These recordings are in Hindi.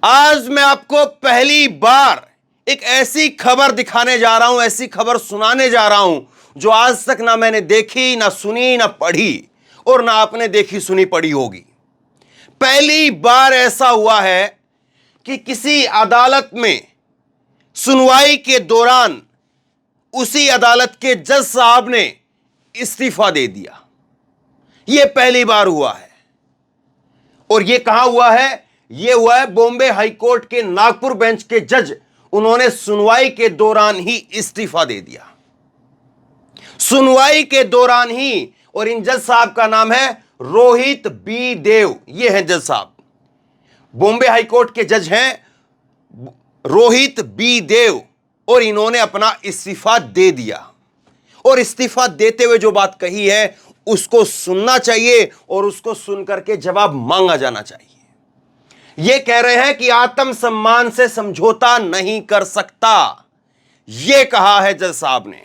आज मैं आपको पहली बार एक ऐसी खबर दिखाने जा रहा हूं, ऐसी खबर सुनाने जा रहा हूं जो आज तक ना मैंने देखी, ना सुनी, ना पढ़ी और ना आपने देखी सुनी पढ़ी होगी। पहली बार ऐसा हुआ है कि किसी अदालत में सुनवाई के दौरान उसी अदालत के जज साहब ने इस्तीफा दे दिया। यह पहली बार हुआ है। और यह कहां हुआ है? यह हुआ है बॉम्बे हाईकोर्ट के नागपुर बेंच के जज। उन्होंने सुनवाई के दौरान ही इस्तीफा दे दिया, सुनवाई के दौरान ही। और इन जज साहब का नाम है रोहित बी देव। ये हैं जज साहब, बॉम्बे हाईकोर्ट के जज हैं रोहित बी देव। और इन्होंने अपना इस्तीफा दे दिया। और इस्तीफा देते हुए जो बात कही है उसको सुनना चाहिए और उसको सुनकर के जवाब मांगा जाना चाहिए। यह कह रहे हैं कि आत्मसम्मान से समझौता नहीं कर सकता। यह कहा है जज साहब ने।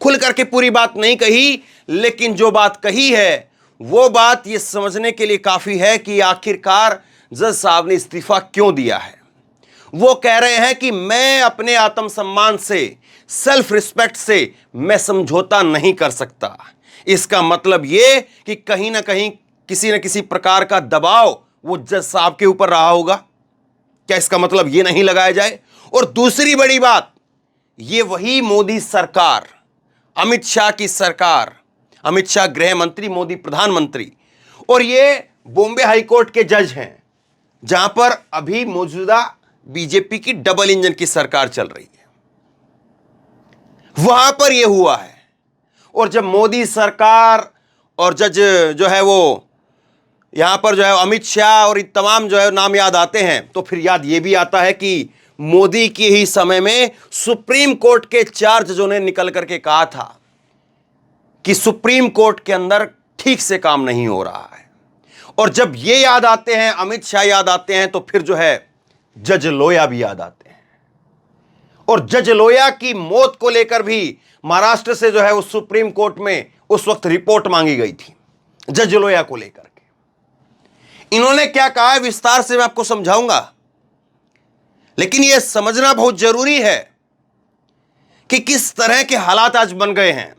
खुल करके पूरी बात नहीं कही, लेकिन जो बात कही है वो बात यह समझने के लिए काफी है कि आखिरकार जज साहब ने इस्तीफा क्यों दिया है। वो कह रहे हैं कि मैं अपने आत्मसम्मान से, सेल्फ रिस्पेक्ट से मैं समझौता नहीं कर सकता। इसका मतलब यह कि कहीं ना कहीं किसी न किसी प्रकार का दबाव वो जज साहब के ऊपर रहा होगा। क्या इसका मतलब यह नहीं लगाया जाए? और दूसरी बड़ी बात, यह वही मोदी सरकार, अमित शाह की सरकार, अमित शाह गृह मंत्री, मोदी प्रधानमंत्री, और ये बॉम्बे हाईकोर्ट के जज हैं जहां पर अभी मौजूदा बीजेपी की डबल इंजन की सरकार चल रही है। वहां पर यह हुआ है। और जब मोदी सरकार और जज जो है वो यहां पर जो है अमित शाह और तमाम जो है नाम याद आते हैं, तो फिर याद यह भी आता है कि मोदी के ही समय में सुप्रीम कोर्ट के 4 जजों ने निकल करके कहा था कि सुप्रीम कोर्ट के अंदर ठीक से काम नहीं हो रहा है। और जब ये याद आते हैं, अमित शाह याद आते हैं, तो फिर जो है जज लोया भी याद आते हैं। और जज लोया की मौत को लेकर भी महाराष्ट्र से जो है उस सुप्रीम कोर्ट में उस वक्त रिपोर्ट मांगी गई थी जज लोया को लेकर के। इन्होंने क्या कहा है विस्तार से मैं आपको समझाऊंगा, लेकिन यह समझना बहुत जरूरी है कि किस तरह के हालात आज बन गए हैं।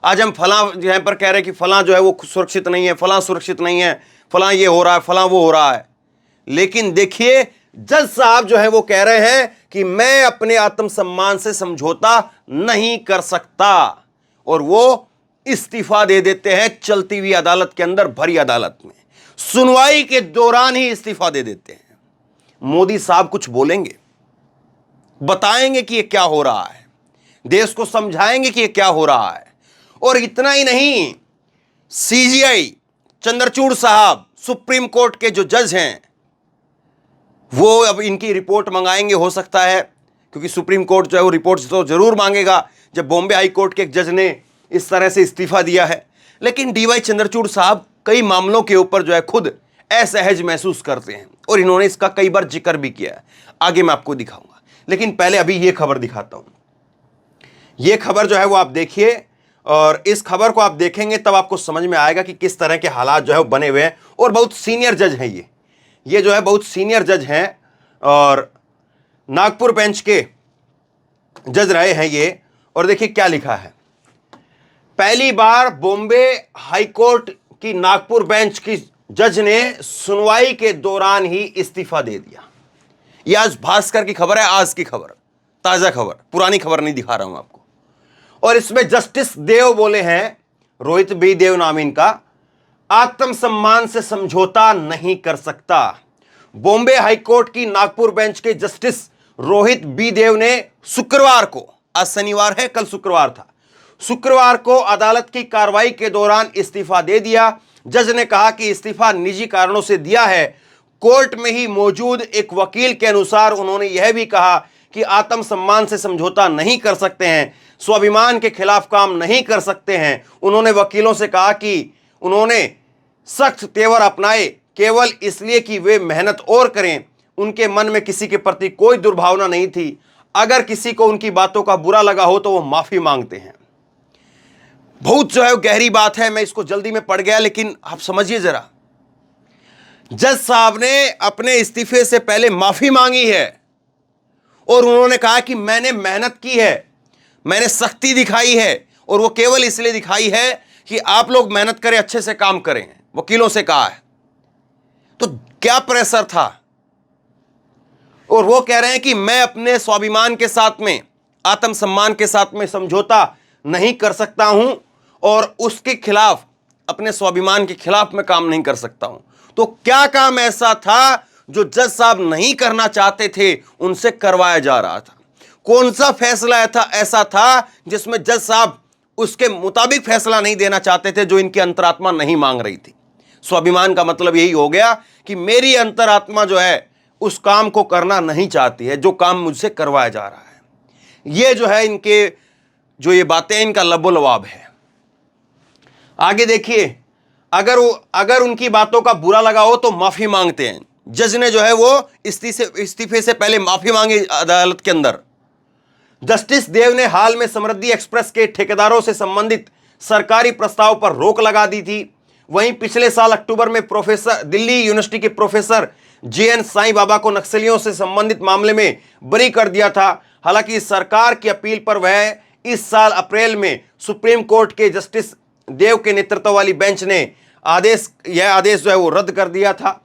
आज हम फलां यहां पर कह रहे हैं कि फलां जो है वो सुरक्षित नहीं है, फलां सुरक्षित नहीं है, फलां ये हो रहा है, फलां वो हो रहा है। लेकिन देखिए जज साहब जो है वो कह रहे हैं कि मैं अपने आत्मसम्मान से समझौता नहीं कर सकता। और वो इस्तीफा दे देते हैं चलती हुई अदालत के अंदर, भरी अदालत में सुनवाई के दौरान ही इस्तीफा दे देते हैं। मोदी साहब कुछ बोलेंगे, बताएंगे कि ये क्या हो रहा है, देश को समझाएंगे कि ये क्या हो रहा है। और इतना ही नहीं, सीजीआई चंद्रचूड़ साहब, सुप्रीम कोर्ट के जो जज हैं, वो अब इनकी रिपोर्ट मंगाएंगे हो सकता है, क्योंकि सुप्रीम कोर्ट जो है वो रिपोर्ट तो जरूर मांगेगा जब बॉम्बे हाई कोर्ट के एक जज ने इस तरह से इस्तीफा दिया है। लेकिन डीवाई चंद्रचूड़ साहब कई मामलों के ऊपर जो है खुद असहज महसूस करते हैं और इन्होंने इसका कई बार जिक्र भी किया है। आगे मैं आपको दिखाऊंगा, लेकिन पहले अभी ये खबर दिखाता हूं। ये खबर जो है वो आप देखिए, और इस खबर को आप देखेंगे तब आपको समझ में आएगा कि किस तरह के हालात जो है वो बने हुए हैं। और बहुत सीनियर जज हैं ये जो है बहुत सीनियर जज हैं और नागपुर बेंच के जज रहे हैं ये। और देखिए क्या लिखा है, पहली बार बॉम्बे हाईकोर्ट की नागपुर बेंच की जज ने सुनवाई के दौरान ही इस्तीफा दे दिया। यह आज भास्कर की खबर है, आज की खबर, ताजा खबर, पुरानी खबर नहीं दिखा रहा हूं आपको। और इसमें जस्टिस देव बोले हैं, रोहित बी देव नाम इनका, आत्मसम्मान से समझौता नहीं कर सकता। बॉम्बे हाईकोर्ट की नागपुर बेंच के जस्टिस रोहित बी देव ने शुक्रवार को, आज शनिवार है, कल शुक्रवार था, शुक्रवार को अदालत की कार्रवाई के दौरान इस्तीफा दे दिया। जज ने कहा कि इस्तीफा निजी कारणों से दिया है। कोर्ट में ही मौजूद एक वकील के अनुसार उन्होंने यह भी कहा कि आत्मसम्मान से समझौता नहीं कर सकते हैं, स्वाभिमान के खिलाफ काम नहीं कर सकते हैं। उन्होंने वकीलों से कहा कि उन्होंने सख्त तेवर अपनाए केवल इसलिए कि वे मेहनत और करें। उनके मन में किसी के प्रति कोई दुर्भावना नहीं थी। अगर किसी को उनकी बातों का बुरा लगा हो तो वो माफी मांगते हैं। बहुत जो है गहरी बात है, मैं इसको जल्दी में पढ़ गया, लेकिन आप समझिए जरा। जज साहब ने अपने इस्तीफे से पहले माफी मांगी है और उन्होंने कहा कि मैंने मेहनत की है, मैंने सख्ती दिखाई है, और वो केवल इसलिए दिखाई है कि आप लोग मेहनत करें, अच्छे से काम करें, वकीलों से कहा है। तो क्या प्रेशर था। और वो कह रहे हैं कि मैं अपने स्वाभिमान के साथ में, आत्मसम्मान के साथ में समझौता नहीं कर सकता हूं और उसके खिलाफ, अपने स्वाभिमान के खिलाफ मैं काम नहीं कर सकता हूं। तो क्या काम ऐसा था जो जज साहब नहीं करना चाहते थे, उनसे करवाया जा रहा था? कौन सा फैसला ऐसा था जिसमें जज साहब उसके मुताबिक फैसला नहीं देना चाहते थे, जो इनकी अंतरात्मा नहीं मांग रही थी? स्वाभिमान का मतलब यही हो गया कि मेरी अंतरात्मा जो है उस काम को करना नहीं चाहती है जो काम मुझसे करवाया जा रहा है। ये जो है इनके जो ये बातें, इनका लबोलवाब है। आगे देखिए, अगर उनकी बातों का बुरा लगा हो तो माफी मांगते हैं। जज ने जो है वो इस्तीफे से पहले माफी मांगी अदालत के अंदर। जस्टिस देव ने हाल में समृद्धि एक्सप्रेस के ठेकेदारों से संबंधित सरकारी प्रस्ताव पर रोक लगा दी थी। वहीं पिछले साल अक्टूबर में दिल्ली यूनिवर्सिटी के प्रोफेसर JN साईं बाबा को नक्सलियों से संबंधित मामले में बरी कर दिया था। हालांकि सरकार की अपील पर वह इस साल अप्रैल में सुप्रीम कोर्ट के जस्टिस देव के नेतृत्व वाली बेंच ने यह आदेश जो है वो रद्द कर दिया था।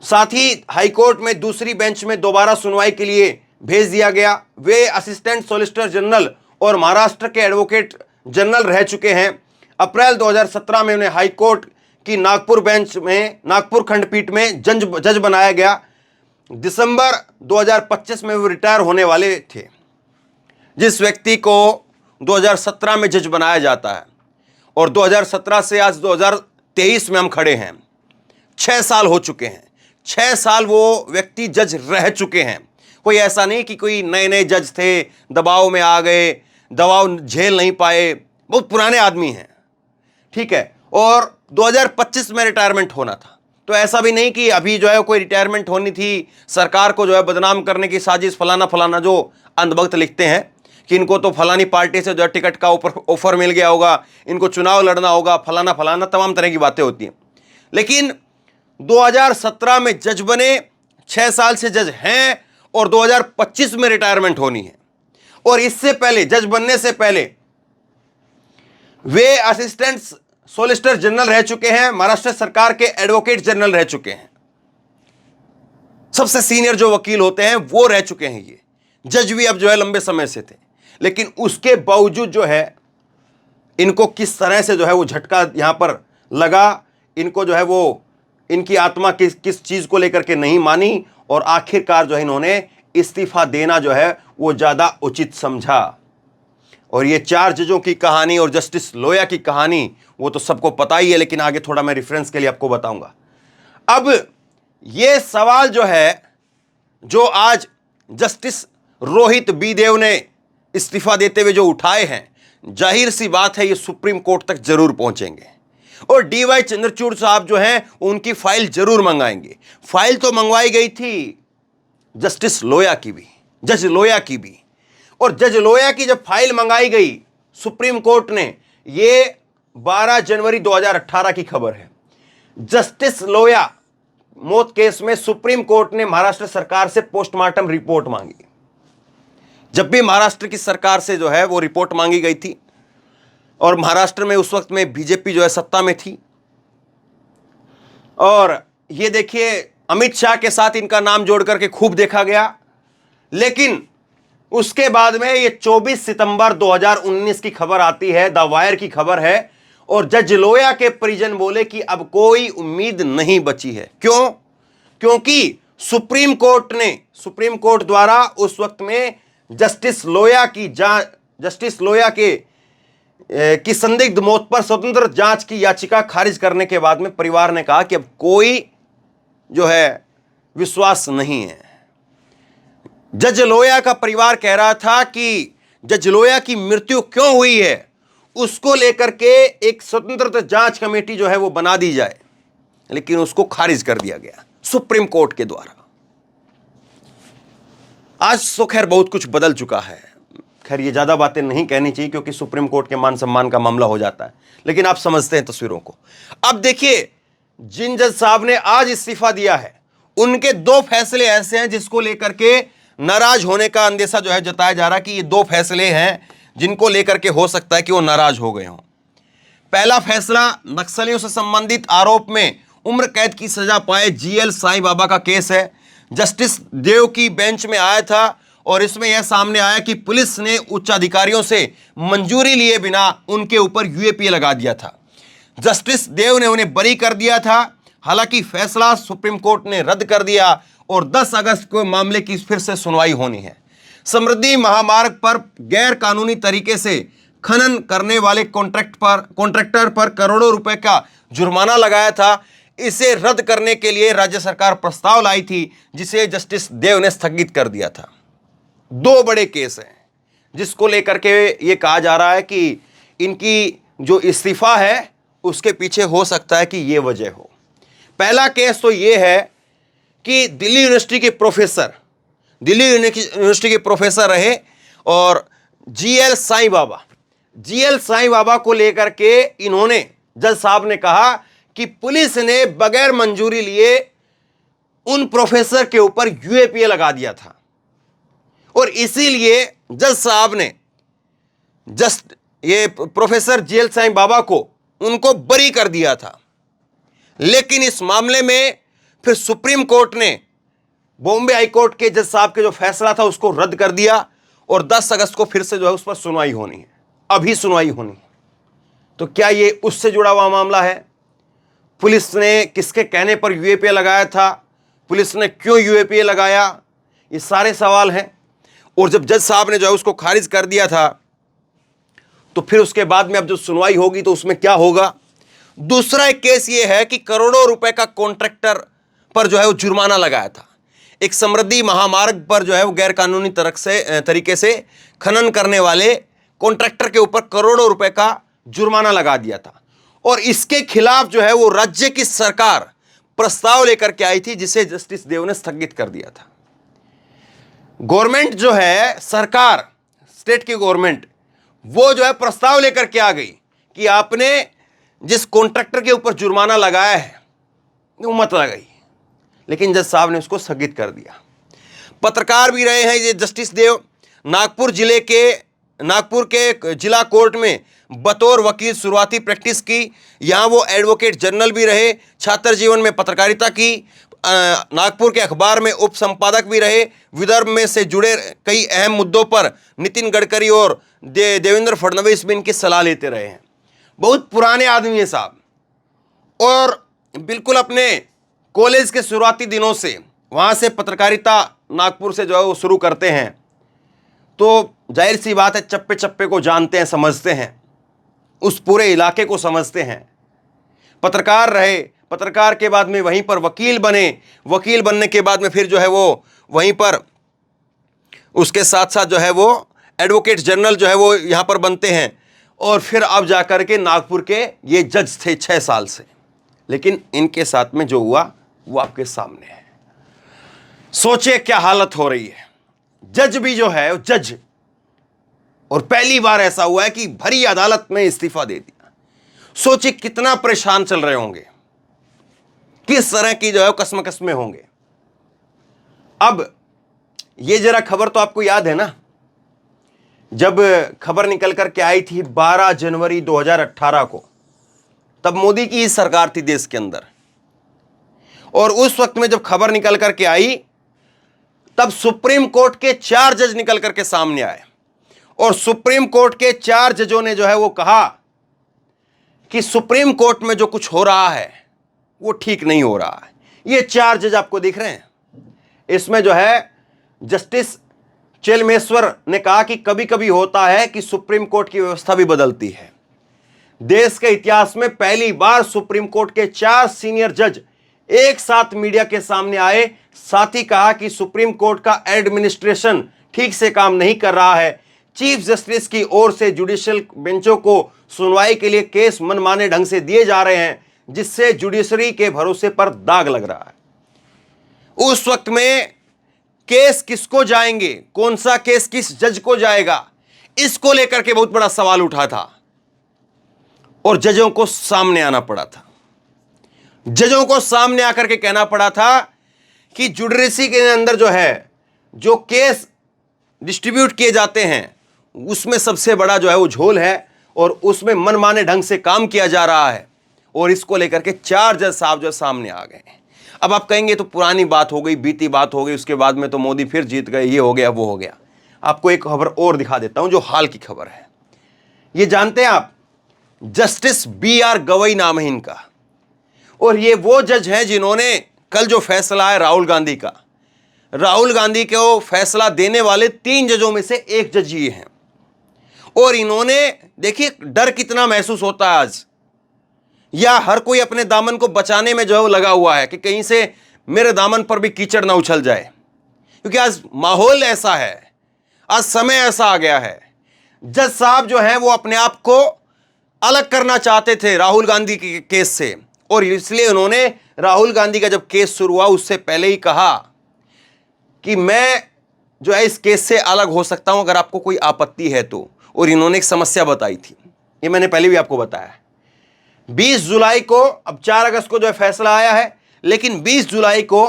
साथ ही हाईकोर्ट में दूसरी बेंच में दोबारा सुनवाई के लिए भेज दिया गया। वे असिस्टेंट सॉलिसिटर जनरल और महाराष्ट्र के एडवोकेट जनरल रह चुके हैं। अप्रैल 2017 में उन्हें हाईकोर्ट की नागपुर खंडपीठ में जज बनाया गया। दिसंबर 2025 में वो रिटायर होने वाले थे। जिस व्यक्ति को 2017 में जज बनाया जाता है और 2017 से आज 2023 में हम खड़े हैं, 6 साल हो चुके हैं। 6 साल वो व्यक्ति जज रह चुके हैं। कोई ऐसा नहीं कि कोई नए नए जज थे, दबाव में आ गए, दबाव झेल नहीं पाए, बहुत पुराने आदमी हैं, ठीक है। और 2025 में रिटायरमेंट होना था। तो ऐसा भी नहीं कि अभी जो है कोई रिटायरमेंट होनी थी, सरकार को जो है बदनाम करने की साजिश, फलाना फलाना, जो अंधभक्त लिखते हैं कि इनको तो फलानी पार्टी से जो है टिकट का ऑफर मिल गया होगा, इनको चुनाव लड़ना होगा, फलाना फलाना, तमाम तरह की बातें होती हैं। लेकिन 2017 में जज बने, 6 साल से जज हैं और 2025 में रिटायरमेंट होनी है। और इससे पहले, जज बनने से पहले, वे असिस्टेंट सॉलिसिटर जनरल रह चुके हैं, महाराष्ट्र सरकार के एडवोकेट जनरल रह चुके हैं। सबसे सीनियर जो वकील होते हैं वो रह चुके हैं। ये जज भी अब जो है लंबे समय से थे, लेकिन उसके बावजूद जो है इनको किस तरह से जो है वो झटका यहां पर लगा, इनको जो है वो, इनकी आत्मा किस चीज को लेकर के नहीं मानी और आखिरकार जो है इन्होंने इस्तीफा देना जो है वो ज्यादा उचित समझा। और ये 4 जजों की कहानी और जस्टिस लोया की कहानी वो तो सबको पता ही है, लेकिन आगे थोड़ा मैं रेफरेंस के लिए आपको बताऊंगा। अब ये सवाल जो है, जो आज जस्टिस रोहित बी देव ने इस्तीफा देते हुए जो उठाए हैं, जाहिर सी बात है ये सुप्रीम कोर्ट तक जरूर पहुंचेंगे और DY चंद्रचूड़ साहब जो हैं उनकी फाइल जरूर मंगाएंगे। फाइल तो मंगवाई गई थी जस्टिस लोया की भी, जज लोया की भी। और जज लोया की जब फाइल मंगाई गई सुप्रीम कोर्ट ने, ये 12 जनवरी 2018 की खबर है। जस्टिस लोया मौत केस में सुप्रीम कोर्ट ने महाराष्ट्र सरकार से पोस्टमार्टम रिपोर्ट मांगी। जब भी महाराष्ट्र की सरकार से जो है वो रिपोर्ट मांगी गई थी, और महाराष्ट्र में उस वक्त में बीजेपी जो है सत्ता में थी, और ये देखिए अमित शाह के साथ इनका नाम जोड़ करके खूब देखा गया। लेकिन उसके बाद में ये 24 सितंबर 2019 की खबर आती है, द वायर की खबर है, और जज लोया के परिजन बोले कि अब कोई उम्मीद नहीं बची है। क्यों? क्योंकि सुप्रीम कोर्ट द्वारा उस वक्त में जस्टिस लोया की संदिग्ध मौत पर स्वतंत्र जांच की याचिका खारिज करने के बाद में परिवार ने कहा कि अब कोई जो है विश्वास नहीं है। जज लोया का परिवार कह रहा था कि जज लोया की मृत्यु क्यों हुई है उसको लेकर के एक स्वतंत्र जांच कमेटी जो है वो बना दी जाए, लेकिन उसको खारिज कर दिया गया सुप्रीम कोर्ट के द्वारा। आज तो खैर बहुत कुछ बदल चुका है। खैर ये ज्यादा बातें नहीं कहनी चाहिए क्योंकि सुप्रीम कोर्ट के मान सम्मान का मामला हो जाता है, लेकिन आप समझते हैं तस्वीरों को। अब देखिए जिन जज साहब ने आज इस्तीफा दिया है उनके दो फैसले ऐसे हैं जिसको लेकर के नाराज होने का अंदेशा जो है जताया जा रहा है कि ये दो फैसले हैं जिनको लेकर के हो सकता है कि वो नाराज हो गए हों। पहला फैसला, नक्सलियों से संबंधित आरोप में उम्र कैद की सजा पाए जीएल साईं बाबा का केस है। जस्टिस देव की बेंच में आया था और इसमें यह सामने आया कि पुलिस ने उच्च अधिकारियों से मंजूरी लिए बिना उनके ऊपर यूएपीए लगा दिया था। जस्टिस देव ने उन्हें बरी कर दिया था। हालांकि फैसला सुप्रीम कोर्ट ने रद्द कर दिया और 10 अगस्त को मामले की फिर से सुनवाई होनी है। समृद्धि महामार्ग पर गैर कानूनी तरीके से खनन करने वाले कॉन्ट्रैक्टर पर करोड़ों रुपए का जुर्माना लगाया था। इसे रद्द करने के लिए राज्य सरकार प्रस्ताव लाई थी जिसे जस्टिस देव ने स्थगित कर दिया था। दो बड़े केस हैं जिसको लेकर के ये कहा जा रहा है कि इनकी जो इस्तीफा है उसके पीछे हो सकता है कि ये वजह हो। पहला केस तो ये है कि दिल्ली यूनिवर्सिटी के प्रोफेसर रहे और जीएल साईं बाबा को लेकर के इन्होंने, जज साहब ने कहा कि पुलिस ने बगैर मंजूरी लिए उन प्रोफेसर के ऊपर यूएपीए लगा दिया था और इसीलिए जज साहब ने ये प्रोफेसर जीएल साईं बाबा को उनको बरी कर दिया था। लेकिन इस मामले में फिर सुप्रीम कोर्ट ने बॉम्बे हाई कोर्ट के जज साहब के जो फैसला था उसको रद्द कर दिया और 10 अगस्त को फिर से जो है उस पर सुनवाई होनी है। अभी सुनवाई होनी है। तो क्या ये उससे जुड़ा हुआ मामला है? पुलिस ने किसके कहने पर यूएपीए लगाया था? पुलिस ने क्यों यूएपीए लगाया? ये सारे सवाल हैं। और जब जज साहब ने जो है उसको खारिज कर दिया था तो फिर उसके बाद में अब जो सुनवाई होगी तो उसमें क्या होगा? दूसरा एक केस ये है कि करोड़ों रुपए का कॉन्ट्रैक्टर पर जो है वो जुर्माना लगाया था। एक समृद्धि महामार्ग पर जो है वो गैर कानूनी तरीके से खनन करने वाले कॉन्ट्रैक्टर के ऊपर करोड़ों रुपए का जुर्माना लगा दिया था और इसके खिलाफ जो है वो राज्य की सरकार प्रस्ताव लेकर के आई थी जिसे जस्टिस देव ने स्थगित कर दिया था। गवर्नमेंट जो है, सरकार, स्टेट की गवर्नमेंट, वो जो है प्रस्ताव लेकर के आ गई कि आपने जिस कॉन्ट्रैक्टर के ऊपर जुर्माना लगाया है वो मत लगाई, लेकिन जज साहब ने उसको स्थगित कर दिया। पत्रकार भी रहे हैं ये जस्टिस देव। नागपुर के जिला कोर्ट में बतौर वकील शुरुआती प्रैक्टिस की। यहाँ वो एडवोकेट जनरल भी रहे। छात्र जीवन में पत्रकारिता की। नागपुर के अखबार में उप संपादक भी रहे। विदर्भ में से जुड़े कई अहम मुद्दों पर नितिन गडकरी और देवेंद्र फडणवीस भी इनकी सलाह लेते रहे हैं। बहुत पुराने आदमी हैं साहब और बिल्कुल अपने कॉलेज के शुरुआती दिनों से वहाँ से पत्रकारिता नागपुर से जो है वो शुरू करते हैं। तो जाहिर सी बात है चप्पे चप्पे को जानते हैं, समझते हैं, उस पूरे इलाके को समझते हैं। पत्रकार रहे, पत्रकार के बाद में वहीं पर वकील बने, वकील बनने के बाद में फिर जो है वो वहीं पर उसके साथ साथ जो है वो एडवोकेट जनरल जो है वो यहाँ पर बनते हैं और फिर अब जाकर के नागपुर के ये जज थे 6 साल से। लेकिन इनके साथ में जो हुआ वो आपके सामने है। सोचिए क्या हालत हो रही है। जज भी जो है जज, और पहली बार ऐसा हुआ है कि भरी अदालत में इस्तीफा दे दिया। सोचिए कितना परेशान चल रहे होंगे, किस तरह की जो है कसम-कसमें होंगे। अब ये जरा खबर तो आपको याद है ना, जब खबर निकल कर के आई थी 12 जनवरी 2018 को, तब मोदी की सरकार थी देश के अंदर और उस वक्त में जब खबर निकल कर के आई तब सुप्रीम कोर्ट के 4 जज निकल कर के सामने आए और सुप्रीम कोर्ट के 4 जजों ने जो है वो कहा कि सुप्रीम कोर्ट में जो कुछ हो रहा है वो ठीक नहीं हो रहा है। ये 4 जज आपको दिख रहे हैं। इसमें जो है जस्टिस चेलमेश्वर ने कहा कि कभी कभी होता है कि सुप्रीम कोर्ट की व्यवस्था भी बदलती है। देश के इतिहास में पहली बार सुप्रीम कोर्ट के 4 सीनियर जज एक साथ मीडिया के सामने आए। साथ ही कहा कि सुप्रीम कोर्ट का एडमिनिस्ट्रेशन ठीक से काम नहीं कर रहा है। चीफ जस्टिस की ओर से जुडिशियल बेंचों को सुनवाई के लिए केस मनमाने ढंग से दिए जा रहे हैं, जिससे जुडिशरी के भरोसे पर दाग लग रहा है। उस वक्त में केस किसको जाएंगे, कौन सा केस किस जज को जाएगा, इसको लेकर के बहुत बड़ा सवाल उठा था और जजों को सामने आना पड़ा था। जजों को सामने आकर के कहना पड़ा था कि जुडिशरी के अंदर जो है, जो केस डिस्ट्रीब्यूट किए जाते हैं, उसमें सबसे बड़ा जो है वो झोल है और उसमें मनमाने ढंग से काम किया जा रहा है। और इसको लेकर के 4 जज साहब जो सामने आ गए। अब आप कहेंगे तो पुरानी बात हो गई, बीती बात हो गई, उसके बाद में तो मोदी फिर जीत गए, ये हो गया वो हो गया। आपको एक खबर और दिखा देता हूं जो हाल की खबर है। ये जानते हैं आप, जस्टिस BR गवई नाम है इनका, और ये वो जज हैं जिन्होंने कल जो फैसला है राहुल गांधी का, राहुल गांधी को फैसला देने वाले 3 जजों में से एक जज ये हैं। और इन्होंने, देखिए डर कितना महसूस होता है आज, या हर कोई अपने दामन को बचाने में जो है वो लगा हुआ है कि कहीं से मेरे दामन पर भी कीचड़ ना उछल जाए, क्योंकि आज माहौल ऐसा है, आज समय ऐसा आ गया है। जज साहब जो हैं वो अपने आप को अलग करना चाहते थे राहुल गांधी के केस से, और इसलिए उन्होंने राहुल गांधी का जब केस शुरू हुआ उससे पहले ही कहा कि मैं जो है इस केस से अलग हो सकता हूं अगर आपको कोई आपत्ति है तो। और इन्होंने एक समस्या बताई थी, ये मैंने पहले भी आपको बताया। 20 जुलाई को, अब 4 अगस्त को जो है फैसला आया है, लेकिन 20 जुलाई को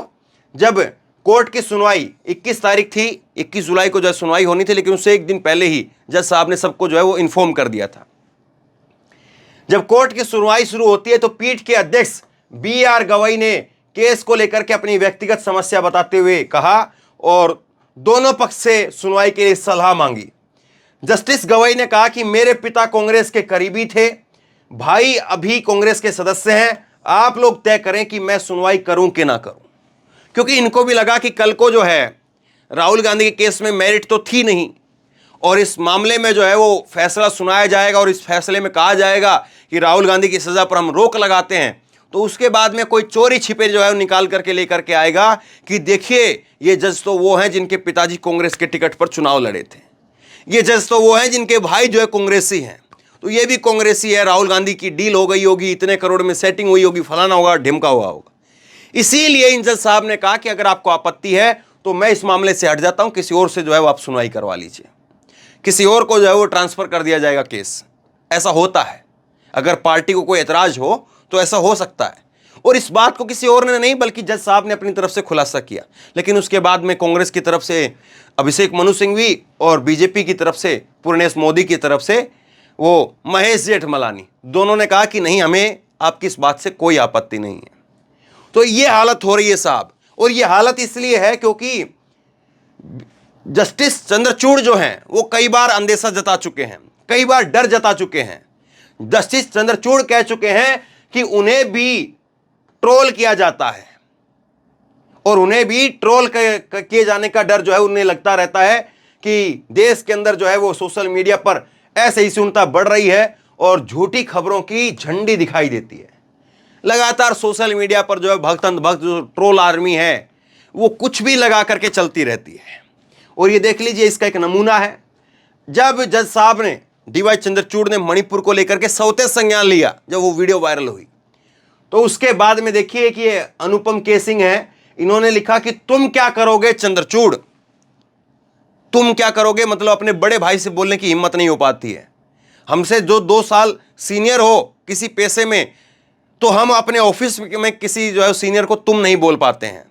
जब कोर्ट की सुनवाई, 21 तारीख थी, 21 जुलाई को जो है सुनवाई होनी थी, लेकिन उससे एक दिन पहले ही जज साहब ने सबको जो है वो इन्फॉर्म कर दिया था। जब कोर्ट की सुनवाई शुरू होती है तो पीठ के अध्यक्ष BR गवई ने केस को लेकर के अपनी व्यक्तिगत समस्या बताते हुए कहा और दोनों पक्ष से सुनवाई के लिए सलाह मांगी। जस्टिस गवई ने कहा कि मेरे पिता कांग्रेस के करीबी थे, भाई अभी कांग्रेस के सदस्य हैं, आप लोग तय करें कि मैं सुनवाई करूं कि ना करूं। क्योंकि इनको भी लगा कि कल को जो है राहुल गांधी के केस में मेरिट तो थी नहीं, और इस मामले में जो है वो फैसला सुनाया जाएगा और इस फैसले में कहा जाएगा कि राहुल गांधी की सजा पर हम रोक लगाते हैं, तो उसके बाद में कोई चोरी छिपे जो है वो निकाल करके लेकर के आएगा कि देखिए ये जज तो वो हैं जिनके पिताजी कांग्रेस के टिकट पर चुनाव लड़े थे, ये जज तो वो हैं जिनके भाई जो है कांग्रेसी हैं, तो ये भी कांग्रेसी है, राहुल गांधी की डील हो गई होगी, इतने करोड़ में सेटिंग हुई होगी, फलाना होगा, ढिमका हुआ होगा। इसीलिए इन जज साहब ने कहा कि अगर आपको आपत्ति है तो मैं इस मामले से हट जाता हूं, किसी और से जो है वो आप सुनवाई करवा लीजिए, किसी और को जो है वो ट्रांसफर कर दिया जाएगा केस। ऐसा होता है, अगर पार्टी को कोई एतराज हो तो ऐसा हो सकता है। और इस बात को किसी और ने नहीं बल्कि जज साहब ने अपनी तरफ से खुलासा किया। लेकिन उसके बाद में कांग्रेस की तरफ से अभिषेक मनु सिंघवी और बीजेपी की तरफ से पूर्णेश मोदी की तरफ से वो महेश जेठमलानी, दोनों ने कहा कि नहीं, हमें आपकी इस बात से कोई आपत्ति नहीं है। तो ये हालत हो रही है साहब, और ये हालत इसलिए है क्योंकि जस्टिस चंद्रचूड़ जो हैं वो कई बार अंदेशा जता चुके हैं, कई बार डर जता चुके हैं। जस्टिस चंद्रचूड़ कह चुके हैं कि उन्हें भी ट्रोल किया जाता है, और उन्हें भी ट्रोल किए जाने का डर जो है उन्हें लगता रहता है कि देश के अंदर जो है वो सोशल मीडिया पर ऐसे ही सुनता बढ़ रही है और झूठी खबरों की झंडी दिखाई देती है। लगातार सोशल मीडिया पर जो है भक्त जो ट्रोल आर्मी है वो कुछ भी लगा करके चलती रहती है। और ये देख लीजिए, इसका एक नमूना है, जब जज साहब ने DY चंद्रचूड़ ने मणिपुर को लेकर के सौते संज्ञान लिया, जब वो वीडियो वायरल हुई, तो उसके बाद में देखिए कि ये अनुपम के सिंह है, इन्होंने लिखा कि तुम क्या करोगे चंद्रचूड़, तुम क्या करोगे, मतलब अपने बड़े भाई से बोलने की हिम्मत नहीं हो पाती है। हमसे जो 2 साल सीनियर हो किसी पेशे में, तो हम अपने ऑफिस में किसी जो है सीनियर को तुम नहीं बोल पाते हैं।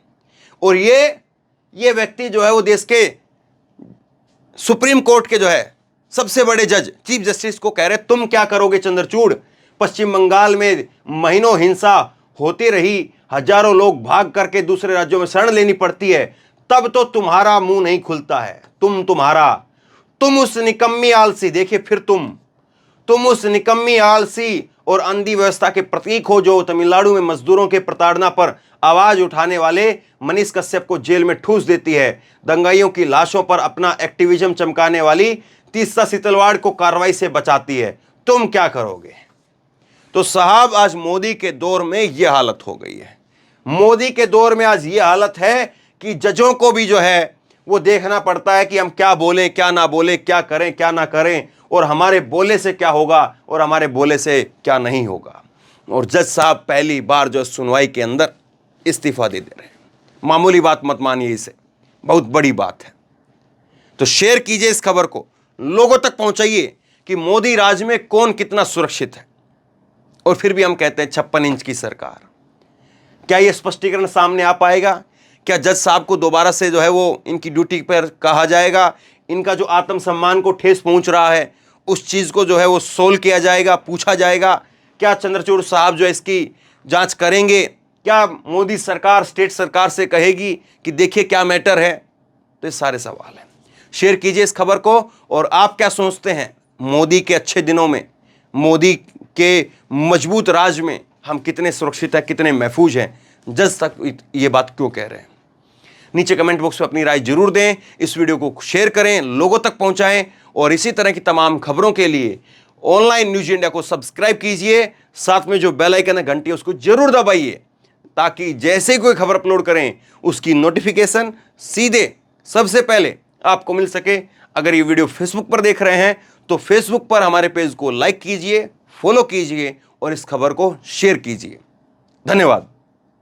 और ये व्यक्ति जो है वो देश के सुप्रीम कोर्ट के जो है सबसे बड़े जज चीफ जस्टिस को कह रहे तुम क्या करोगे चंद्रचूड़। पश्चिम बंगाल में महीनों हिंसा होती रही, हजारों लोग भाग करके दूसरे राज्यों में शरण लेनी पड़ती है, तब तो तुम्हारा मुंह नहीं खुलता है। तुम उस निकम्मी आलसी, देखिए फिर तुम उस निकम्मी आलसी और अंधी व्यवस्था के प्रतीक हो जो तमिलनाडु में मजदूरों के प्रताड़ना पर आवाज उठाने वाले मनीष कश्यप को जेल में ठूस देती है, दंगाइयों की लाशों पर अपना एक्टिविज्म चमकाने वाली तीस्ता सीतलवाड़ को कार्रवाई से बचाती है। तुम क्या करोगे। तो साहब आज मोदी के दौर में यह हालत हो गई है। मोदी के दौर में आज यह हालत है कि जजों को भी जो है वो देखना पड़ता है कि हम क्या बोलें क्या ना बोलें, क्या करें क्या ना करें, और हमारे बोले से क्या होगा और हमारे बोले से क्या नहीं होगा। और जज साहब पहली बार जो सुनवाई के अंदर इस्तीफा दे रहे हैं। मामूली बात मत मानिए, इसे बहुत बड़ी बात है। तो शेयर कीजिए इस खबर को, लोगों तक पहुंचाइए कि मोदी राज में कौन कितना सुरक्षित है। और फिर भी हम कहते हैं 56 इंच की सरकार। क्या ये स्पष्टीकरण सामने आ पाएगा? क्या जज साहब को दोबारा से जो है वो इनकी ड्यूटी पर कहा जाएगा? इनका जो आत्मसम्मान को ठेस पहुंच रहा है उस चीज़ को जो है वो सोल्व किया जाएगा, पूछा जाएगा? क्या चंद्रचूड़ साहब जो है इसकी जांच करेंगे? क्या मोदी सरकार स्टेट सरकार से कहेगी कि देखिए क्या मैटर है? तो ये सारे सवाल हैं। शेयर कीजिए इस खबर को। और आप क्या सोचते हैं, मोदी के अच्छे दिनों में, मोदी के मजबूत राज में हम कितने सुरक्षित हैं, कितने महफूज हैं? जज तक ये बात क्यों कह रहे हैं? नीचे कमेंट बॉक्स में अपनी राय जरूर दें। इस वीडियो को शेयर करें, लोगों तक पहुंचाएं और इसी तरह की तमाम खबरों के लिए ऑनलाइन न्यूज इंडिया को सब्सक्राइब कीजिए। साथ में जो बेल आइकन है, घंटी है, उसको जरूर दबाइए ताकि जैसे ही कोई खबर अपलोड करें उसकी नोटिफिकेशन सीधे सबसे पहले आपको मिल सके। अगर ये वीडियो फेसबुक पर देख रहे हैं तो फेसबुक पर हमारे पेज को लाइक कीजिए, फॉलो कीजिए और इस खबर को शेयर कीजिए। धन्यवाद।